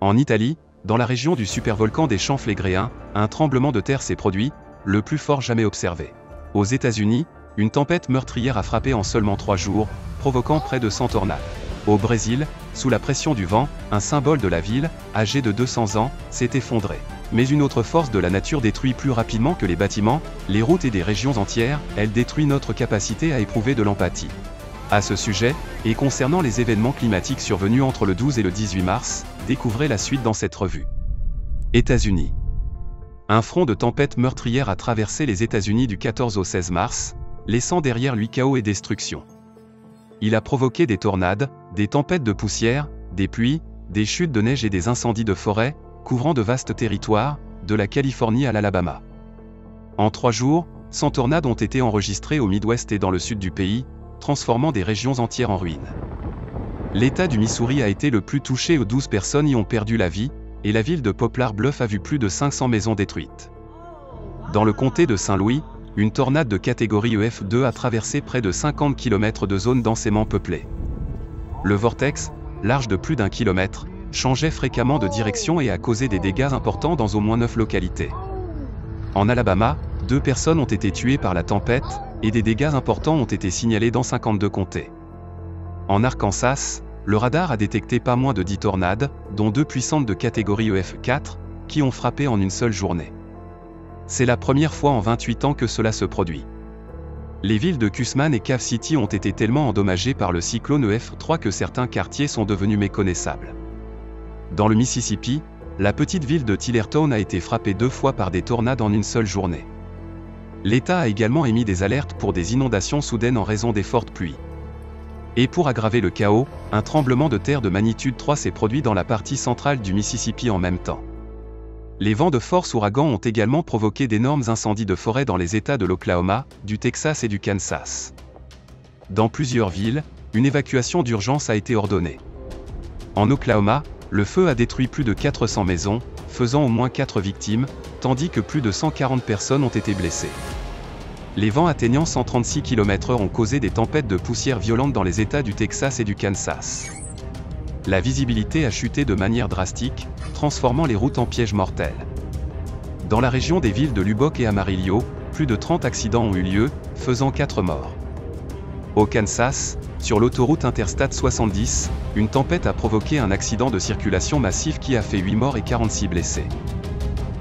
En Italie, dans la région du supervolcan des Champs Flégréens, un tremblement de terre s'est produit, le plus fort jamais observé. Aux États-Unis, une tempête meurtrière a frappé en seulement 3 jours, provoquant près de 100 tornades. Au Brésil, sous la pression du vent, un symbole de la ville, âgé de 200 ans, s'est effondré. Mais une autre force de la nature détruit plus rapidement que les bâtiments, les routes et des régions entières, elle détruit notre capacité à éprouver de l'empathie. À ce sujet, et concernant les événements climatiques survenus entre le 12 et le 18 mars, découvrez la suite dans cette revue. États-Unis. Un front de tempête meurtrière a traversé les États-Unis du 14 au 16 mars, laissant derrière lui chaos et destruction. Il a provoqué des tornades, des tempêtes de poussière, des pluies, des chutes de neige et des incendies de forêt, couvrant de vastes territoires, de la Californie à l'Alabama. En 3 jours, 100 tornades ont été enregistrées au Midwest et dans le sud du pays, transformant des régions entières en ruines. L'État du Missouri a été le plus touché où 12 personnes y ont perdu la vie, et la ville de Poplar Bluff a vu plus de 500 maisons détruites. Dans le comté de Saint-Louis, une tornade de catégorie EF2 a traversé près de 50 km de zones densément peuplées. Le vortex, large de plus d'1 kilomètre, changeait fréquemment de direction et a causé des dégâts importants dans au moins 9 localités. En Alabama, 2 personnes ont été tuées par la tempête, et des dégâts importants ont été signalés dans 52 comtés. En Arkansas, le radar a détecté pas moins de 10 tornades, dont 2 puissantes de catégorie EF4, qui ont frappé en une seule journée. C'est la première fois en 28 ans que cela se produit. Les villes de Cushman et Cave City ont été tellement endommagées par le cyclone EF3 que certains quartiers sont devenus méconnaissables. Dans le Mississippi, la petite ville de Tillertown a été frappée 2 fois par des tornades en une seule journée. L'État a également émis des alertes pour des inondations soudaines en raison des fortes pluies. Et pour aggraver le chaos, un tremblement de terre de magnitude 3 s'est produit dans la partie centrale du Mississippi en même temps. Les vents de force ouragan ont également provoqué d'énormes incendies de forêt dans les États de l'Oklahoma, du Texas et du Kansas. Dans plusieurs villes, une évacuation d'urgence a été ordonnée. En Oklahoma, le feu a détruit plus de 400 maisons, faisant au moins 4 victimes, tandis que plus de 140 personnes ont été blessées. Les vents atteignant 136 km/h ont causé des tempêtes de poussière violentes dans les États du Texas et du Kansas. La visibilité a chuté de manière drastique, transformant les routes en pièges mortels. Dans la région des villes de Lubbock et Amarillo, plus de 30 accidents ont eu lieu, faisant 4 morts. Au Kansas, sur l'autoroute Interstate 70, une tempête a provoqué un accident de circulation massif qui a fait 8 morts et 46 blessés.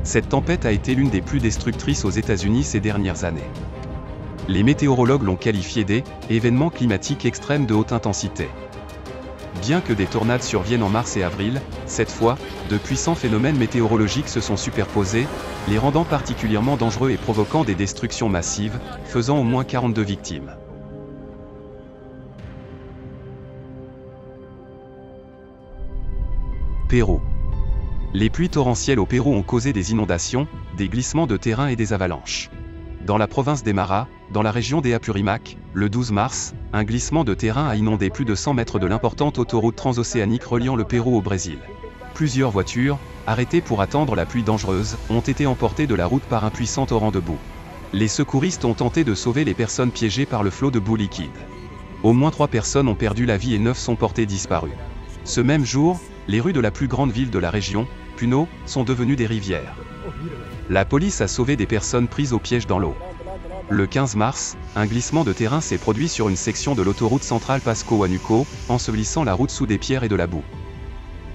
Cette tempête a été l'une des plus destructrices aux États-Unis ces dernières années. Les météorologues l'ont qualifiée d'événement climatique extrême de haute intensité. Bien que des tornades surviennent en mars et avril, cette fois, de puissants phénomènes météorologiques se sont superposés, les rendant particulièrement dangereux et provoquant des destructions massives, faisant au moins 42 victimes. Pérou. Les pluies torrentielles au Pérou ont causé des inondations, des glissements de terrain et des avalanches. Dans la province d'Aymara, dans la région des Apurímac, le 12 mars, un glissement de terrain a inondé plus de 100 mètres de l'importante autoroute transocéanique reliant le Pérou au Brésil. Plusieurs voitures, arrêtées pour attendre la pluie dangereuse, ont été emportées de la route par un puissant torrent de boue. Les secouristes ont tenté de sauver les personnes piégées par le flot de boue liquide. Au moins 3 personnes ont perdu la vie et 9 sont portées disparues. Ce même jour, les rues de la plus grande ville de la région, Puno, sont devenues des rivières. La police a sauvé des personnes prises au piège dans l'eau. Le 15 mars, un glissement de terrain s'est produit sur une section de l'autoroute centrale Pasco-Huánuco, ensevelissant la route sous des pierres et de la boue.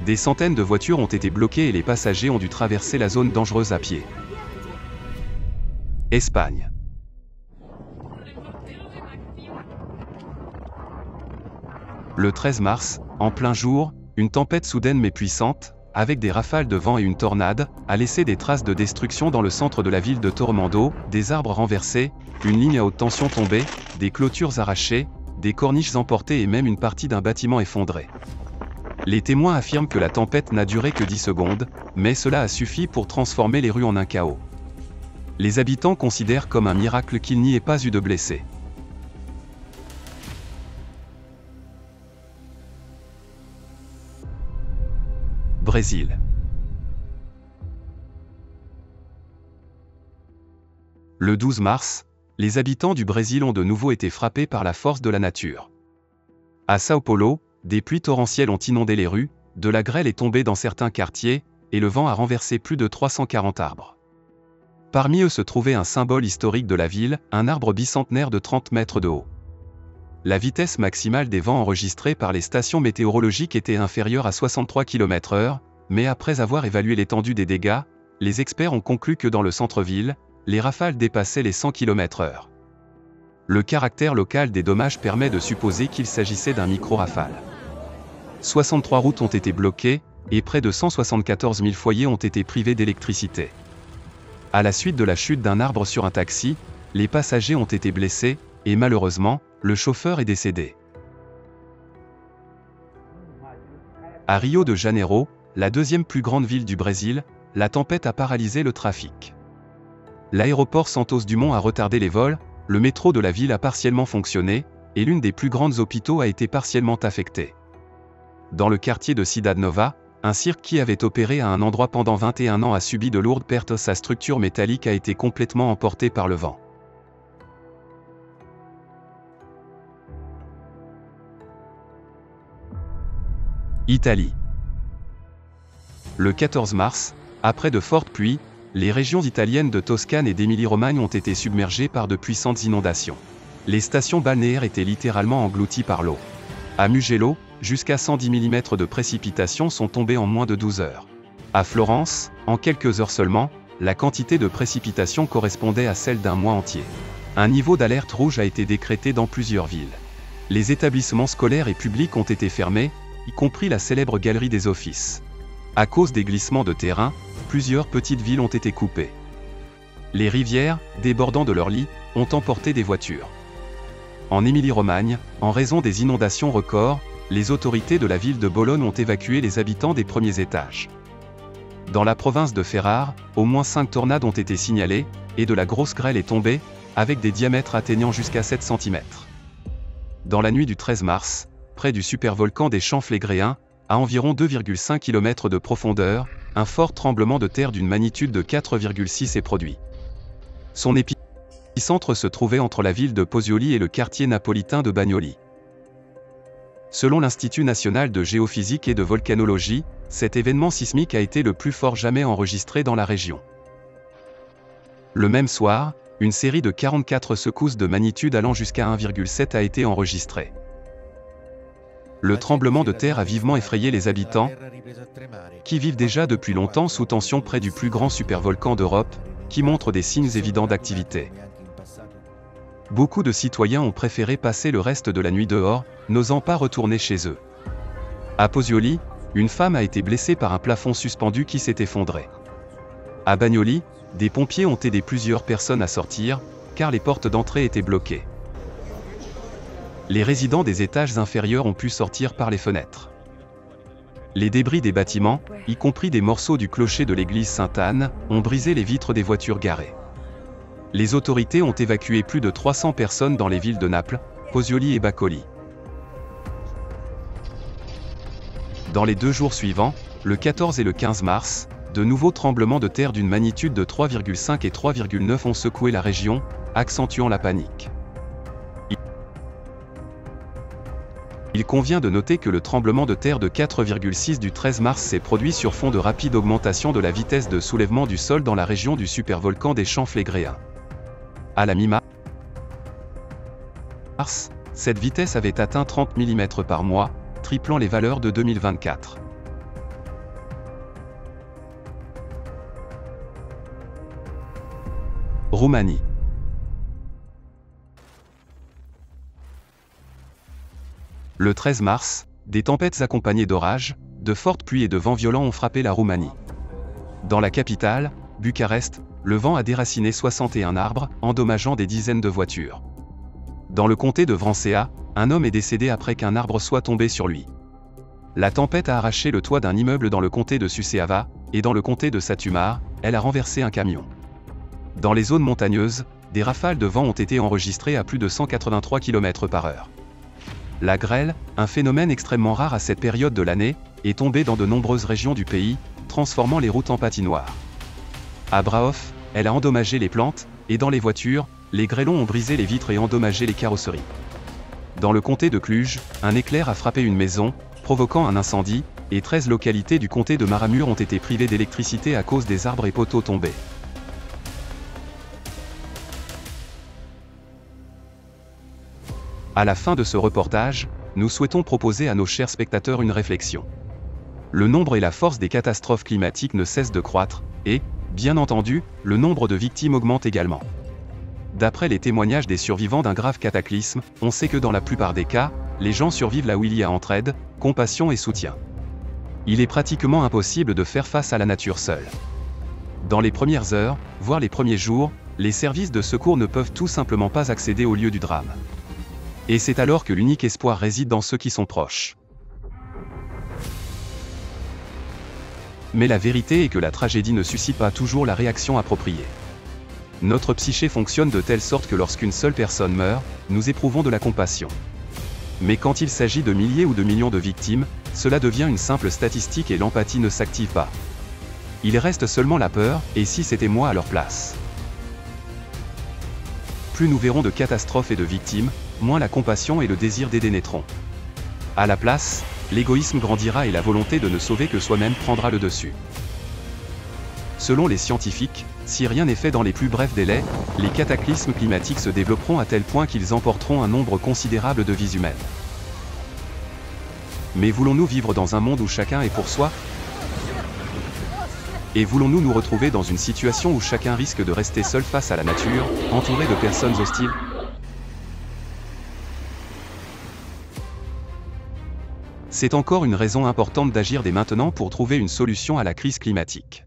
Des centaines de voitures ont été bloquées et les passagers ont dû traverser la zone dangereuse à pied. Espagne. Le 13 mars, en plein jour, une tempête soudaine mais puissante, avec des rafales de vent et une tornade, a laissé des traces de destruction dans le centre de la ville de Tormando, des arbres renversés, une ligne à haute tension tombée, des clôtures arrachées, des corniches emportées et même une partie d'un bâtiment effondré. Les témoins affirment que la tempête n'a duré que 10 secondes, mais cela a suffi pour transformer les rues en un chaos. Les habitants considèrent comme un miracle qu'il n'y ait pas eu de blessés. Brésil. Le 12 mars, les habitants du Brésil ont de nouveau été frappés par la force de la nature. À Sao Paulo, des pluies torrentielles ont inondé les rues, de la grêle est tombée dans certains quartiers, et le vent a renversé plus de 340 arbres. Parmi eux se trouvait un symbole historique de la ville, un arbre bicentenaire de 30 mètres de haut. La vitesse maximale des vents enregistrés par les stations météorologiques était inférieure à 63 km/h, mais après avoir évalué l'étendue des dégâts, les experts ont conclu que dans le centre-ville, les rafales dépassaient les 100 km/h. Le caractère local des dommages permet de supposer qu'il s'agissait d'un micro-rafale. 63 routes ont été bloquées, et près de 174 000 foyers ont été privés d'électricité. À la suite de la chute d'un arbre sur un taxi, les passagers ont été blessés, et malheureusement, le chauffeur est décédé. À Rio de Janeiro, la deuxième plus grande ville du Brésil, la tempête a paralysé le trafic. L'aéroport Santos Dumont a retardé les vols, le métro de la ville a partiellement fonctionné, et l'une des plus grandes hôpitaux a été partiellement affectée. Dans le quartier de Cidade Nova, un cirque qui avait opéré à un endroit pendant 21 ans a subi de lourdes pertes. Sa structure métallique a été complètement emportée par le vent. Italie. Le 14 mars, après de fortes pluies, les régions italiennes de Toscane et d'Émilie-Romagne ont été submergées par de puissantes inondations. Les stations balnéaires étaient littéralement englouties par l'eau. À Mugello, jusqu'à 110 mm de précipitations sont tombées en moins de 12 heures. À Florence, en quelques heures seulement, la quantité de précipitations correspondait à celle d'un mois entier. Un niveau d'alerte rouge a été décrété dans plusieurs villes. Les établissements scolaires et publics ont été fermés, y compris la célèbre Galerie des Offices. À cause des glissements de terrain, plusieurs petites villes ont été coupées. Les rivières, débordant de leurs lits, ont emporté des voitures. En Émilie-Romagne, en raison des inondations records, les autorités de la ville de Bologne ont évacué les habitants des premiers étages. Dans la province de Ferrare, au moins 5 tornades ont été signalées, et de la grosse grêle est tombée, avec des diamètres atteignant jusqu'à 7 cm. Dans la nuit du 13 mars, près du supervolcan des Champs Flégréens, à environ 2,5 km de profondeur, un fort tremblement de terre d'une magnitude de 4,6 s'est produit. Son épicentre se trouvait entre la ville de Pozzuoli et le quartier napolitain de Bagnoli. Selon l'Institut national de géophysique et de volcanologie, cet événement sismique a été le plus fort jamais enregistré dans la région. Le même soir, une série de 44 secousses de magnitude allant jusqu'à 1,7 a été enregistrée. Le tremblement de terre a vivement effrayé les habitants, qui vivent déjà depuis longtemps sous tension près du plus grand supervolcan d'Europe, qui montre des signes évidents d'activité. Beaucoup de citoyens ont préféré passer le reste de la nuit dehors, n'osant pas retourner chez eux. À Pozzuoli, une femme a été blessée par un plafond suspendu qui s'est effondré. À Bagnoli, des pompiers ont aidé plusieurs personnes à sortir, car les portes d'entrée étaient bloquées. Les résidents des étages inférieurs ont pu sortir par les fenêtres. Les débris des bâtiments, y compris des morceaux du clocher de l'église Sainte-Anne, ont brisé les vitres des voitures garées. Les autorités ont évacué plus de 300 personnes dans les villes de Naples, Pozzuoli et Bacoli. Dans les 2 jours suivants, le 14 et le 15 mars, de nouveaux tremblements de terre d'une magnitude de 3,5 et 3,9 ont secoué la région, accentuant la panique. Il convient de noter que le tremblement de terre de 4,6 du 13 mars s'est produit sur fond de rapide augmentation de la vitesse de soulèvement du sol dans la région du supervolcan des Champs Flégréens. À la mi-mars, cette vitesse avait atteint 30 mm par mois, triplant les valeurs de 2024. Roumanie. Le 13 mars, des tempêtes accompagnées d'orages, de fortes pluies et de vents violents ont frappé la Roumanie. Dans la capitale, Bucarest, le vent a déraciné 61 arbres, endommageant des dizaines de voitures. Dans le comté de Vrancea, un homme est décédé après qu'un arbre soit tombé sur lui. La tempête a arraché le toit d'un immeuble dans le comté de Suceava, et dans le comté de Sătumaru, elle a renversé un camion. Dans les zones montagneuses, des rafales de vent ont été enregistrées à plus de 183 km/h. La grêle, un phénomène extrêmement rare à cette période de l'année, est tombée dans de nombreuses régions du pays, transformant les routes en patinoires. À Brahof, elle a endommagé les plantes, et dans les voitures, les grêlons ont brisé les vitres et endommagé les carrosseries. Dans le comté de Cluj, un éclair a frappé une maison, provoquant un incendie, et 13 localités du comté de Maramur ont été privées d'électricité à cause des arbres et poteaux tombés. À la fin de ce reportage, nous souhaitons proposer à nos chers spectateurs une réflexion. Le nombre et la force des catastrophes climatiques ne cessent de croître, et, bien entendu, le nombre de victimes augmente également. D'après les témoignages des survivants d'un grave cataclysme, on sait que dans la plupart des cas, les gens survivent là où il y a entraide, compassion et soutien. Il est pratiquement impossible de faire face à la nature seule. Dans les premières heures, voire les premiers jours, les services de secours ne peuvent tout simplement pas accéder au lieu du drame. Et c'est alors que l'unique espoir réside dans ceux qui sont proches. Mais la vérité est que la tragédie ne suscite pas toujours la réaction appropriée. Notre psyché fonctionne de telle sorte que lorsqu'une seule personne meurt, nous éprouvons de la compassion. Mais quand il s'agit de milliers ou de millions de victimes, cela devient une simple statistique et l'empathie ne s'active pas. Il reste seulement la peur, et si c'était moi à leur place? Plus nous verrons de catastrophes et de victimes, moins la compassion et le désir d'aider naîtront. À la place, l'égoïsme grandira et la volonté de ne sauver que soi-même prendra le dessus. Selon les scientifiques, si rien n'est fait dans les plus brefs délais, les cataclysmes climatiques se développeront à tel point qu'ils emporteront un nombre considérable de vies humaines. Mais voulons-nous vivre dans un monde où chacun est pour soi? Et voulons-nous nous retrouver dans une situation où chacun risque de rester seul face à la nature, entouré de personnes hostiles? C'est encore une raison importante d'agir dès maintenant pour trouver une solution à la crise climatique.